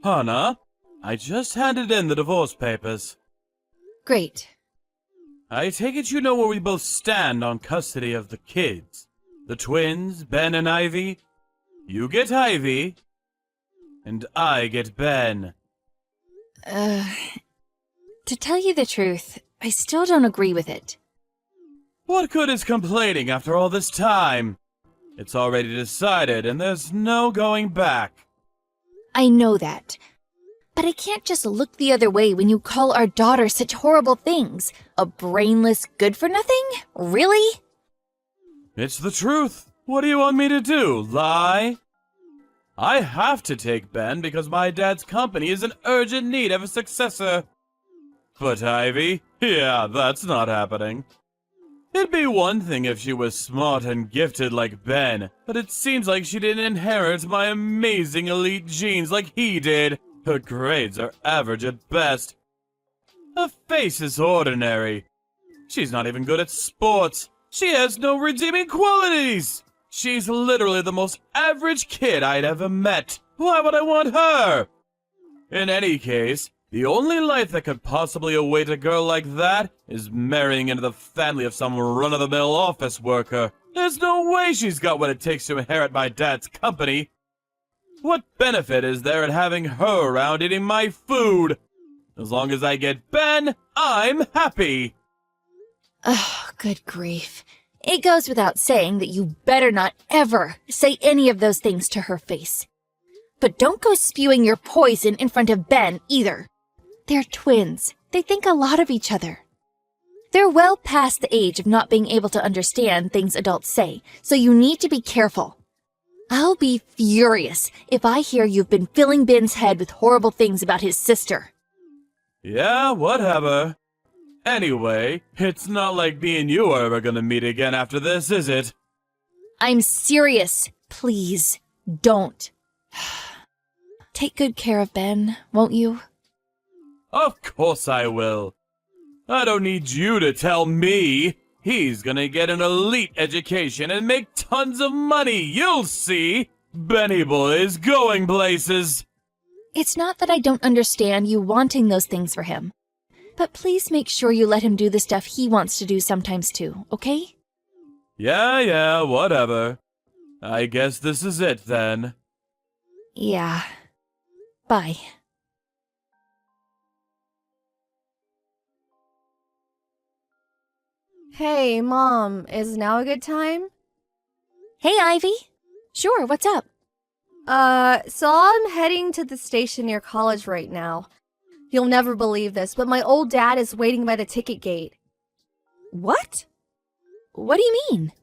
Hannah, I just handed in the divorce papers. Great. I take it you know where we both stand on custody of the kids. The twins, Ben and Ivy. You get Ivy, and I get Ben. To tell you the truth, I still don't agree with it. What good is complaining after all this time? It's already decided, and there's no going back. I know that. But I can't just look the other way when you call our daughter such horrible things. A brainless good-for-nothing? Really? It's the truth. What do you want me to do, lie? I have to take Ben because my dad's company is in urgent need of a successor. But Ivy? Yeah, that's not happening. It'd be one thing if she was smart and gifted like Ben, but it seems like she didn't inherit my amazing elite genes like he did. Her grades are average at best. Her face is ordinary. She's not even good at sports. She has no redeeming qualities. She's literally the most average kid I'd ever met. Why would I want her? In any case, the only life that could possibly await a girl like that is marrying into the family of some run-of-the-mill office worker. There's no way she's got what it takes to inherit my dad's company. What benefit is there in having her around eating my food? As long as I get Ben, I'm happy. Oh, good grief. It goes without saying that you better not ever say any of those things to her face. But don't go spewing your poison in front of Ben either. They're twins. They think a lot of each other. They're well past the age of not being able to understand things adults say, so you need to be careful. I'll be furious if I hear you've been filling Ben's head with horrible things about his sister. Yeah, whatever. Anyway, it's not like me and you are ever gonna meet again after this, is it? I'm serious. Please, don't. Take good care of Ben, won't you? Of course I will. I don't need you to tell me. He's gonna get an elite education and make tons of money, you'll see. Benny boy's going places. It's not that I don't understand you wanting those things for him. But please make sure you let him do the stuff he wants to do sometimes too, okay? Yeah, whatever. I guess this is it then. Yeah. Bye. Hey, Mom, is now a good time? Hey, Ivy. Sure, what's up? So I'm heading to the station near college right now. You'll never believe this, but my old dad is waiting by the ticket gate. What? What do you mean?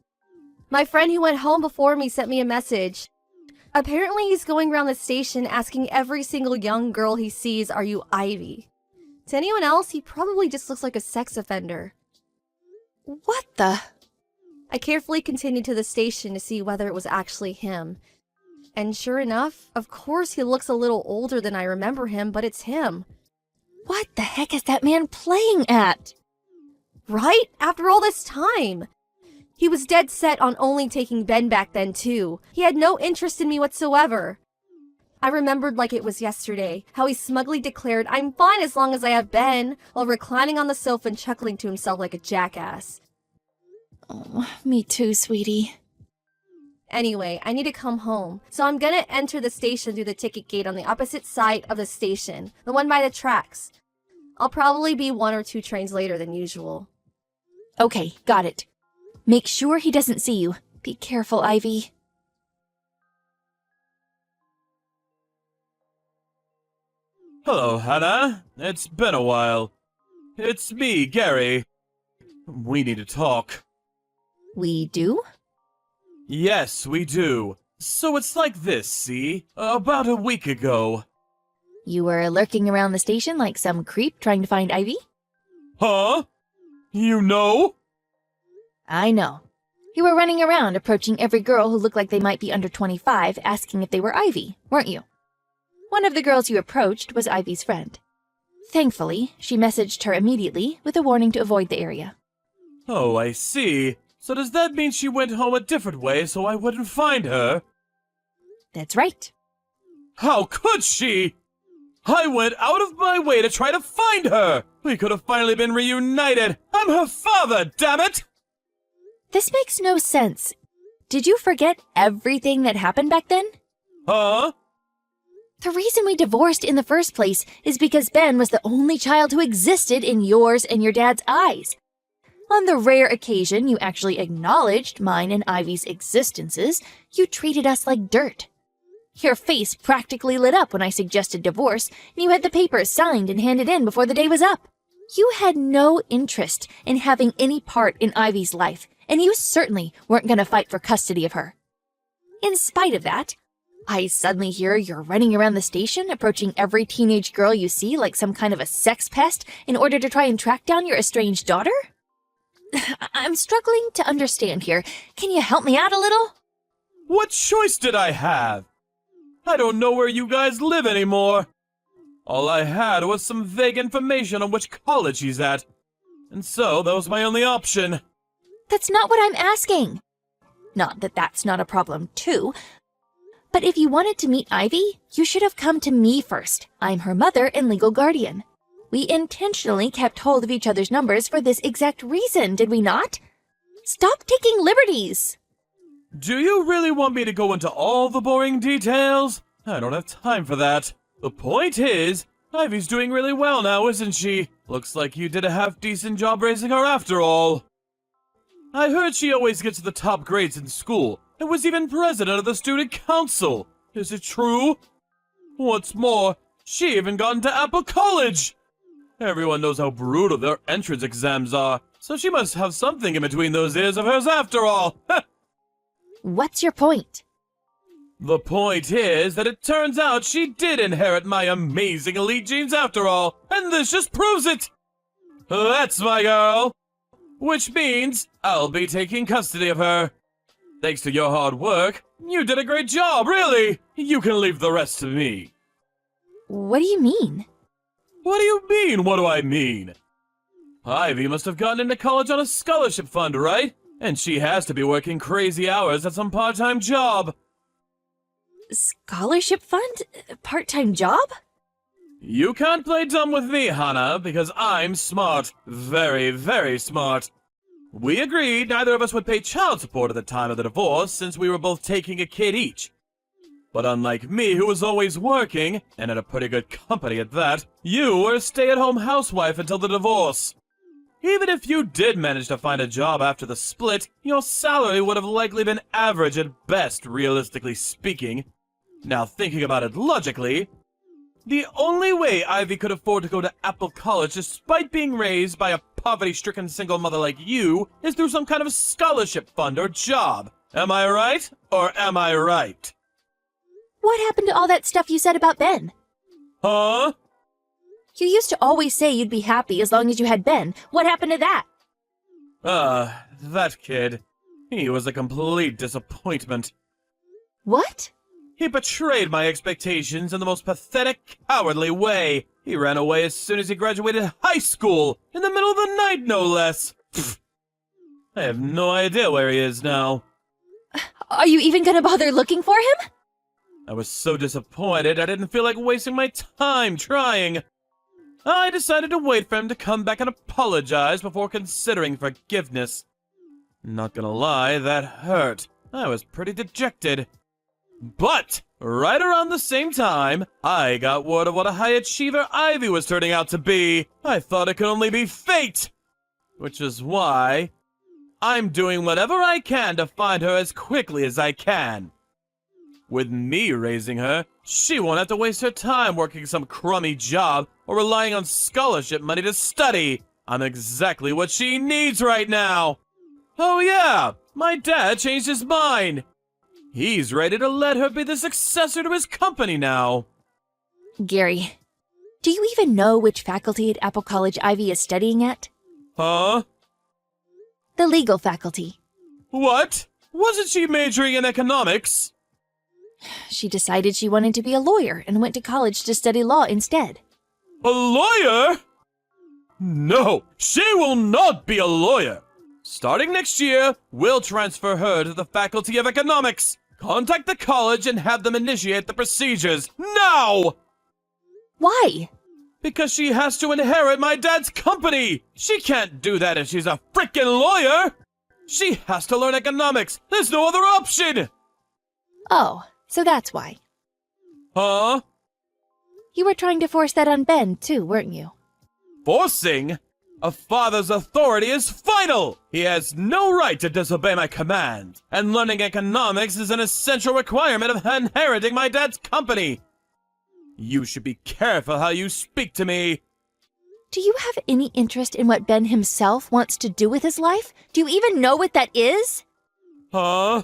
My friend who went home before me sent me a message. Apparently he's going around the station asking every single young girl he sees, "Are you Ivy?" To anyone else, he probably just looks like a sex offender. What the? I carefully continued to the station to see whether it was actually him. And sure enough, of course he looks a little older than I remember him, but it's him. What the heck is that man playing at? Right? After all this time! He was dead set on only taking Ben back then, too. He had no interest in me whatsoever. I remembered like it was yesterday, how he smugly declared, "I'm fine as long as I have Ben," while reclining on the sofa and chuckling to himself like a jackass. Oh, me too, sweetie. Anyway, I need to come home, so I'm gonna enter the station through the ticket gate on the opposite side of the station, the one by the tracks. I'll probably be 1 or 2 trains later than usual. Okay, got it. Make sure he doesn't see you. Be careful, Ivy. Hello, Hannah. It's been a while. It's me, Gary. We need to talk. We do? Yes, we do. So it's like this, see? About a week ago. You were lurking around the station like some creep trying to find Ivy? Huh? You know? I know. You were running around approaching every girl who looked like they might be under 25, asking if they were Ivy, weren't you? One of the girls you approached was Ivy's friend. Thankfully, she messaged her immediately with a warning to avoid the area. Oh, I see. So does that mean she went home a different way so I wouldn't find her? That's right. How could she? I went out of my way to try to find her! We could have finally been reunited! I'm her father, damn it! This makes no sense. Did you forget everything that happened back then? Huh? The reason we divorced in the first place is because Ben was the only child who existed in yours and your dad's eyes. On the rare occasion you actually acknowledged mine and Ivy's existences, you treated us like dirt. Your face practically lit up when I suggested divorce, and you had the papers signed and handed in before the day was up. You had no interest in having any part in Ivy's life, and you certainly weren't going to fight for custody of her. In spite of that, I suddenly hear you're running around the station, approaching every teenage girl you see like some kind of a sex pest in order to try and track down your estranged daughter? I'm struggling to understand here. Can you help me out a little? What choice did I have? I don't know where you guys live anymore. All I had was some vague information on which college he's at. And so that was my only option. That's not what I'm asking. Not that that's not a problem, too. But if you wanted to meet Ivy, you should have come to me first. I'm her mother and legal guardian. We intentionally kept hold of each other's numbers for this exact reason, did we not? Stop taking liberties! Do you really want me to go into all the boring details? I don't have time for that. The point is, Ivy's doing really well now, isn't she? Looks like you did a half-decent job raising her after all. I heard she always gets the top grades in school, and was even president of the student council. Is it true? What's more, she even got into Apple College! Everyone knows how brutal their entrance exams are, so she must have something in between those ears of hers after all. What's your point? The point is that it turns out she did inherit my amazing elite genes after all, and this just proves it! That's my girl! Which means I'll be taking custody of her. Thanks to your hard work, you did a great job, really! You can leave the rest to me. What do you mean? What do you mean, what do I mean? Ivy must have gotten into college on a scholarship fund, right? And she has to be working crazy hours at some part-time job. Scholarship fund? Part-time job? You can't play dumb with me, Hannah, because I'm smart. Very, very smart. We agreed neither of us would pay child support at the time of the divorce since we were both taking a kid each. But unlike me, who was always working, and at a pretty good company at that, you were a stay-at-home housewife until the divorce. Even if you did manage to find a job after the split, your salary would have likely been average at best, realistically speaking. Now thinking about it logically, the only way Ivy could afford to go to Apple College despite being raised by a poverty-stricken single mother like you is through some kind of scholarship fund or job. Am I right, or am I right? What happened to all that stuff you said about Ben? Huh? You used to always say you'd be happy as long as you had Ben. What happened to that? That kid. He was a complete disappointment. What? He betrayed my expectations in the most pathetic, cowardly way. He ran away as soon as he graduated high school, in the middle of the night, no less. Pfft. I have no idea where he is now. Are you even gonna bother looking for him? I was so disappointed I didn't feel like wasting my time trying. I decided to wait for him to come back and apologize before considering forgiveness. Not gonna lie, that hurt. I was pretty dejected. But, right around the same time, I got word of what a high achiever Ivy was turning out to be. I thought it could only be fate. Which is why I'm doing whatever I can to find her as quickly as I can. With me raising her, she won't have to waste her time working some crummy job or relying on scholarship money to study. I'm exactly what she needs right now. Oh yeah, my dad changed his mind. He's ready to let her be the successor to his company now. Gary, do you even know which faculty at Apple College Ivy is studying at? Huh? The legal faculty. What? Wasn't she majoring in economics? She decided she wanted to be a lawyer and went to college to study law instead. A lawyer? No, she will not be a lawyer. Starting next year, we'll transfer her to the Faculty of Economics. Contact the college and have them initiate the procedures. Now! Why? Because she has to inherit my dad's company! She can't do that if she's a frickin' lawyer! She has to learn economics! There's no other option! Oh, so that's why. Huh? You were trying to force that on Ben, too, weren't you? Forcing? A father's authority is final! He has no right to disobey my command, and learning economics is an essential requirement of inheriting my dad's company! You should be careful how you speak to me! Do you have any interest in what Ben himself wants to do with his life? Do you even know what that is? Huh?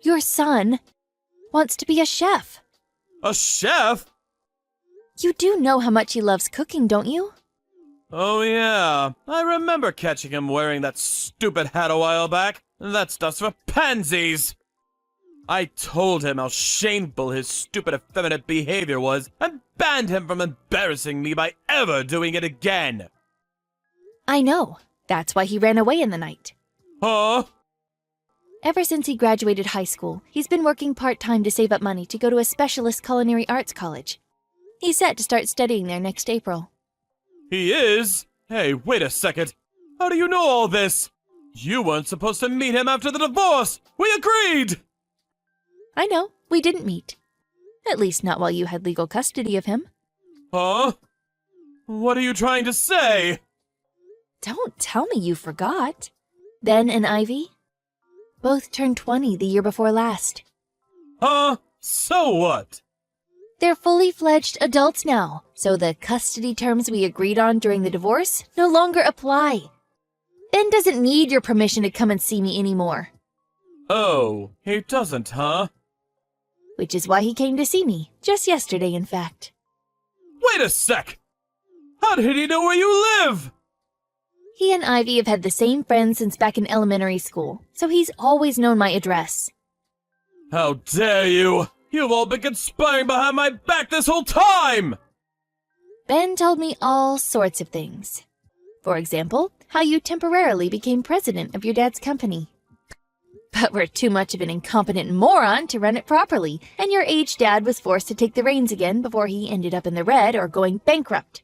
Your son wants to be a chef. A chef? You do know how much he loves cooking, don't you? Oh yeah, I remember catching him wearing that stupid hat a while back. That stuff's for pansies! I told him how shameful his stupid effeminate behavior was and banned him from embarrassing me by ever doing it again! I know. That's why he ran away in the night. Huh? Ever since he graduated high school, he's been working part-time to save up money to go to a specialist culinary arts college. He's set to start studying there next April. He is? Hey, wait a second. How do you know all this? You weren't supposed to meet him after the divorce! We agreed! I know, we didn't meet. At least not while you had legal custody of him. Huh? What are you trying to say? Don't tell me you forgot. Ben and Ivy both turned 20 the year before last. Huh? So what? They're fully fledged adults now, so the custody terms we agreed on during the divorce no longer apply. Ben doesn't need your permission to come and see me anymore. Oh, he doesn't, huh? Which is why he came to see me, just yesterday, in fact. Wait a sec! How did he know where you live? He and Ivy have had the same friends since back in elementary school, so he's always known my address. How dare you! You've all been conspiring behind my back this whole time! Ben told me all sorts of things. For example, how you temporarily became president of your dad's company. But were too much of an incompetent moron to run it properly, and your aged dad was forced to take the reins again before he ended up in the red or going bankrupt.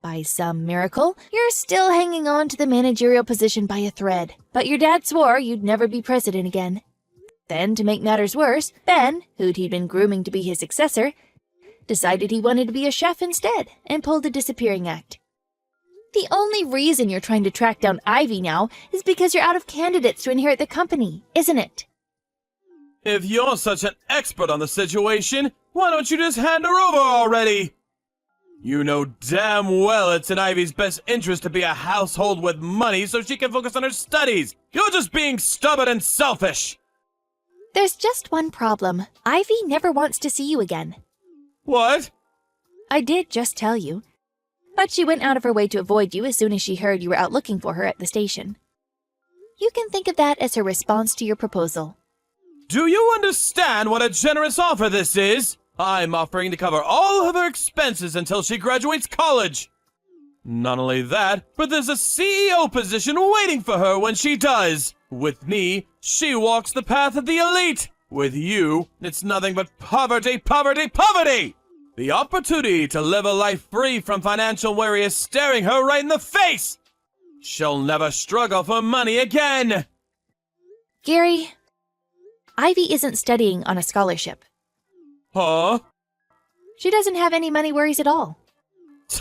By some miracle, you're still hanging on to the managerial position by a thread, but your dad swore you'd never be president again. Then, to make matters worse, Ben, who'd he'd been grooming to be his successor, decided he wanted to be a chef instead and pulled a disappearing act. The only reason you're trying to track down Ivy now is because you're out of candidates to inherit the company, isn't it? If you're such an expert on the situation, why don't you just hand her over already? You know damn well it's in Ivy's best interest to be a household with money so she can focus on her studies. You're just being stubborn and selfish. There's just one problem. Ivy never wants to see you again. What? I did just tell you. But she went out of her way to avoid you as soon as she heard you were out looking for her at the station. You can think of that as her response to your proposal. Do you understand what a generous offer this is? I'm offering to cover all of her expenses until she graduates college. Not only that, but there's a CEO position waiting for her when she does. With me, she walks the path of the elite. With you, it's nothing but poverty, poverty, poverty! The opportunity to live a life free from financial worry is staring her right in the face! She'll never struggle for money again! Gary, Ivy isn't studying on a scholarship. Huh? She doesn't have any money worries at all.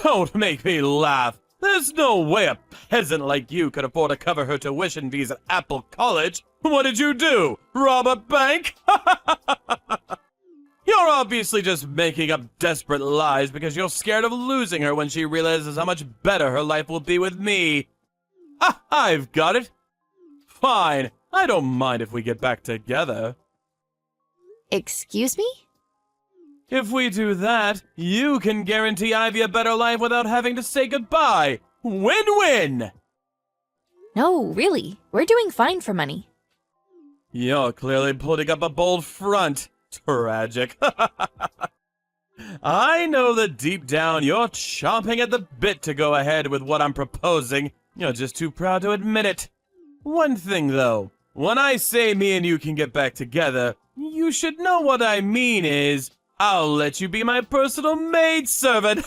Don't make me laugh. There's no way a peasant like you could afford to cover her tuition fees at Apple College. What did you do? Rob a bank? You're obviously just making up desperate lies because you're scared of losing her when she realizes how much better her life will be with me. I've got it. Fine. I don't mind if we get back together. Excuse me? If we do that, you can guarantee Ivy a better life without having to say goodbye. Win-win! No, really. We're doing fine for money. You're clearly putting up a bold front. Tragic. I know that deep down you're chomping at the bit to go ahead with what I'm proposing. You're just too proud to admit it. One thing, though. When I say me and you can get back together, you should know what I mean is, I'll let you be my personal maidservant.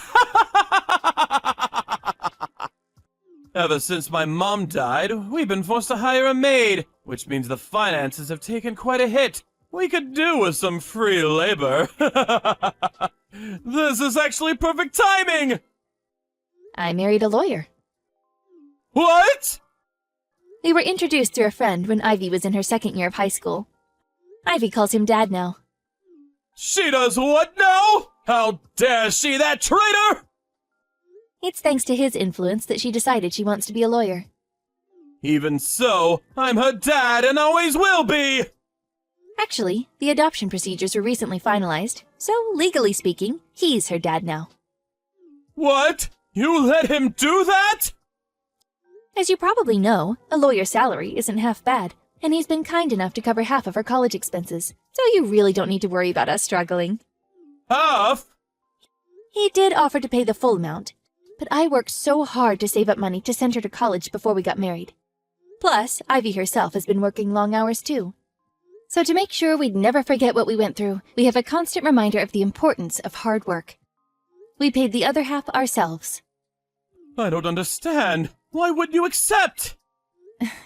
Ever since my mom died, we've been forced to hire a maid, which means the finances have taken quite a hit. We could do with some free labor. This is actually perfect timing! I married a lawyer. What? We were introduced through a friend when Ivy was in her second year of high school. Ivy calls him Dad now. She does what now? How dare she, that traitor! It's thanks to his influence that she decided she wants to be a lawyer. Even so, I'm her dad and always will be! Actually, the adoption procedures were recently finalized, so legally speaking, he's her dad now. What? You let him do that? As you probably know, a lawyer's salary isn't half bad, and he's been kind enough to cover half of her college expenses, so you really don't need to worry about us struggling. Half? He did offer to pay the full amount, but I worked so hard to save up money to send her to college before we got married. Plus, Ivy herself has been working long hours too. So to make sure we'd never forget what we went through, we have a constant reminder of the importance of hard work. We paid the other half ourselves. I don't understand. Why wouldn't you accept?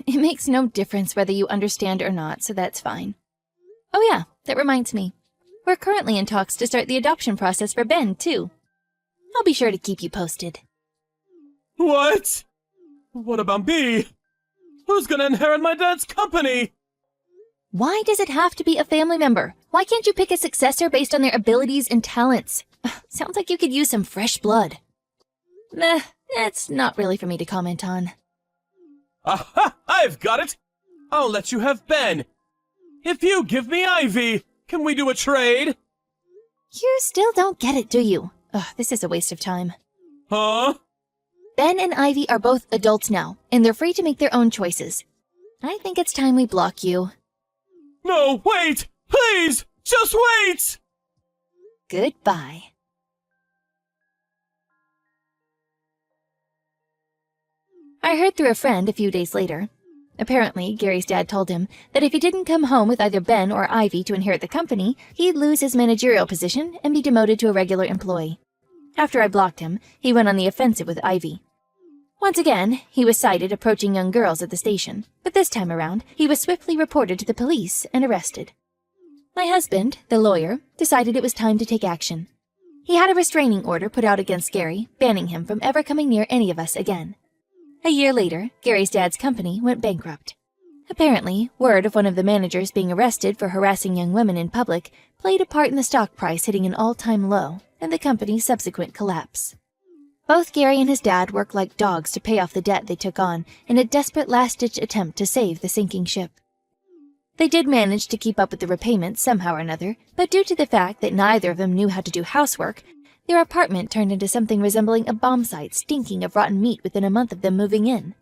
It makes no difference whether you understand or not, so that's fine. Oh yeah, that reminds me. We're currently in talks to start the adoption process for Ben, too. I'll be sure to keep you posted. What? What about me? Who's gonna inherit my dad's company? Why does it have to be a family member? Why can't you pick a successor based on their abilities and talents? Sounds like you could use some fresh blood. Meh, that's not really for me to comment on. Aha! I've got it! I'll let you have Ben. If you give me Ivy, can we do a trade? You still don't get it, do you? Ugh, this is a waste of time. Huh? Ben and Ivy are both adults now, and they're free to make their own choices. I think it's time we block you. No, wait! Please! Just wait! Goodbye. I heard through a friend a few days later. Apparently, Gary's dad told him that if he didn't come home with either Ben or Ivy to inherit the company, he'd lose his managerial position and be demoted to a regular employee. After I blocked him, he went on the offensive with Ivy. Once again, he was sighted approaching young girls at the station, but this time around, he was swiftly reported to the police and arrested. My husband, the lawyer, decided it was time to take action. He had a restraining order put out against Gary, banning him from ever coming near any of us again. A year later, Gary's dad's company went bankrupt. Apparently, word of one of the managers being arrested for harassing young women in public played a part in the stock price hitting an all-time low and the company's subsequent collapse. Both Gary and his dad worked like dogs to pay off the debt they took on in a desperate last-ditch attempt to save the sinking ship. They did manage to keep up with the repayments somehow or another, but due to the fact that neither of them knew how to do housework, their apartment turned into something resembling a bomb site stinking of rotten meat within a month of them moving in.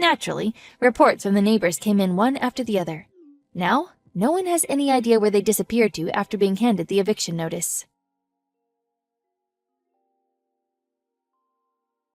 Naturally, reports from the neighbors came in one after the other. Now, no one has any idea where they disappeared to after being handed the eviction notice.